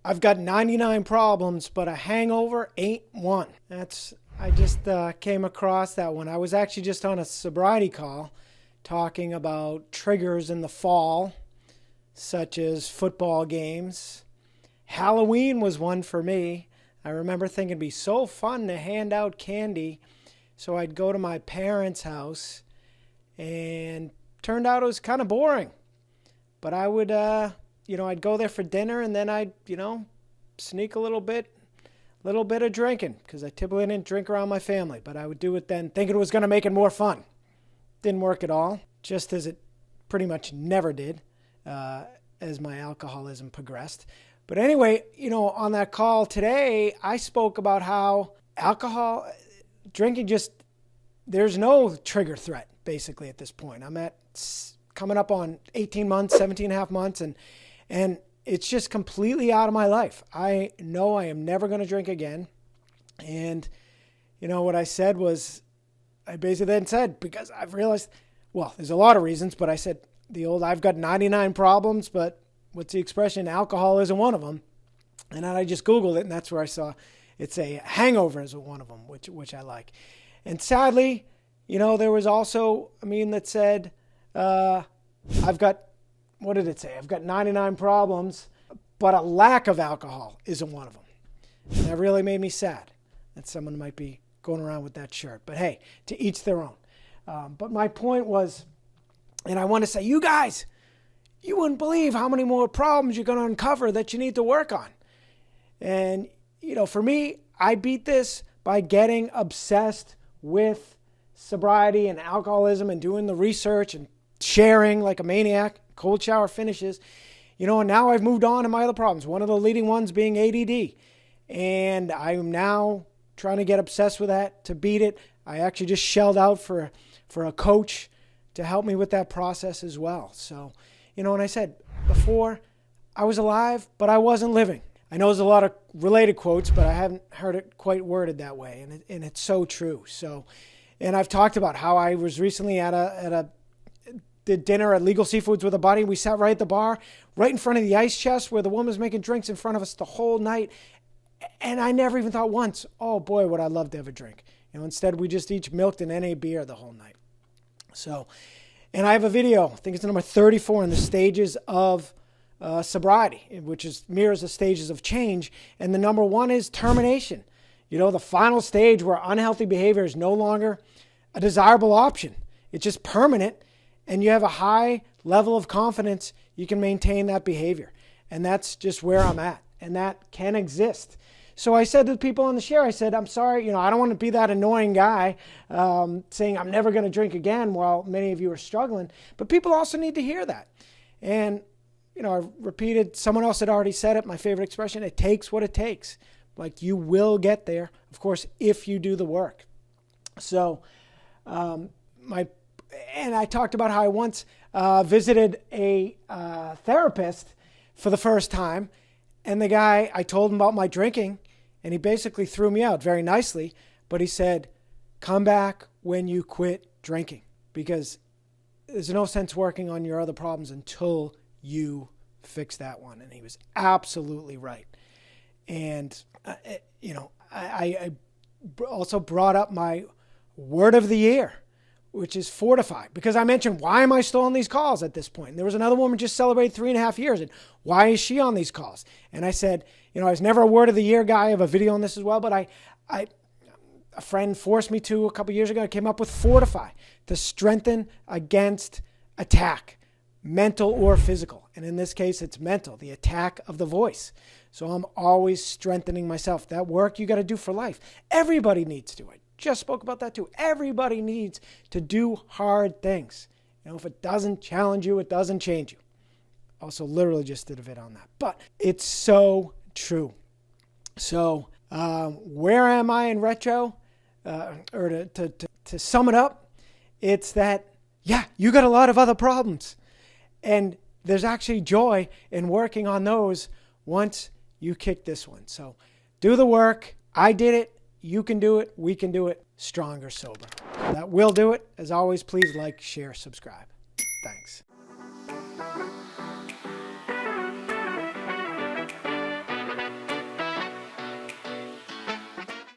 I've got 99 problems, but a hangover ain't one. I just came across that one. I was actually just on a sobriety call talking about triggers in the fall, such as football games. Halloween was one for me. I remember thinking it'd be so fun to hand out candy. So I'd go to my parents' house, and turned out it was kind of boring. But I would, I'd go there for dinner, and then I'd, sneak a little bit of drinking, because I typically didn't drink around my family. But I would do it then, thinking it was going to make it more fun. Didn't work at all, just as it pretty much never did as my alcoholism progressed. But anyway, on that call today, I spoke about how drinking there's no trigger threat, basically, at this point. I'm coming up on 18 months, 17 and a half months, and it's just completely out of my life. I know I am never going to drink again. And, what I said was, I basically then said, because I've realized, well, there's a lot of reasons, but I said, I've got 99 problems, but what's the expression? Alcohol isn't one of them. And then I just Googled it, and that's where I saw it's a hangover is one of them, which I like. And sadly, there was also a meme that said, what did it say? I've got 99 problems, but a lack of alcohol isn't one of them. And that really made me sad that someone might be going around with that shirt. But hey, to each their own. But my point was, and I want to say, you guys, you wouldn't believe how many more problems you're going to uncover that you need to work on. And, for me, I beat this by getting obsessed with sobriety and alcoholism and doing the research and sharing like a maniac, cold shower finishes, and now I've moved on to my other problems. One of the leading ones being ADD. And I'm now trying to get obsessed with that to beat it. I actually just shelled out for a coach to help me with that process as well. So, and I said before, I was alive, but I wasn't living. I know there's a lot of related quotes, but I haven't heard it quite worded that way. And it's so true. So, and I've talked about how I was recently did dinner at Legal Seafoods with a buddy. We sat right at the bar, right in front of the ice chest where the woman was making drinks in front of us the whole night. And I never even thought once, oh boy, would I love to have a drink. Instead we just each milked an NA beer the whole night. So, and I have a video, I think it's number 34 in the stages of sobriety, which mirrors the stages of change. And the number 1 is termination. The final stage where unhealthy behavior is no longer a desirable option. It's just permanent, and you have a high level of confidence you can maintain that behavior. And that's just where I'm at. And that can exist. So I said to the people on the share, I said, I'm sorry, I don't want to be that annoying guy saying I'm never going to drink again while many of you are struggling. But people also need to hear that. And, I repeated, someone else had already said it, my favorite expression, it takes what it takes. Like, you will get there, of course, if you do the work. So and I talked about how I once visited a therapist for the first time. And the guy, I told him about my drinking, and he basically threw me out very nicely. But he said, come back when you quit drinking, because there's no sense working on your other problems until you fix that one. And he was absolutely right. And, I also brought up my word of the year, which is Fortify, because I mentioned, why am I still on these calls at this point? And there was another woman just celebrated 3.5 years, and why is she on these calls? And I said, I was never a word of the year guy. I have a video on this as well, but a friend forced me to a couple years ago. I came up with Fortify, to strengthen against attack, mental or physical. And in this case, it's mental, the attack of the voice. So I'm always strengthening myself. That work you got to do for life. Everybody needs to do it. Just spoke about that too. Everybody needs to do hard things. If it doesn't challenge you, it doesn't change you. Also literally just did a vid on that. But it's so true. So where am I in retro? Or to sum it up, it's that, you got a lot of other problems. And there's actually joy in working on those once you kick this one. So do the work. I did it. You can do it. We can do it. Stronger, sober. That will do it. As always, please like, share, subscribe. Thanks.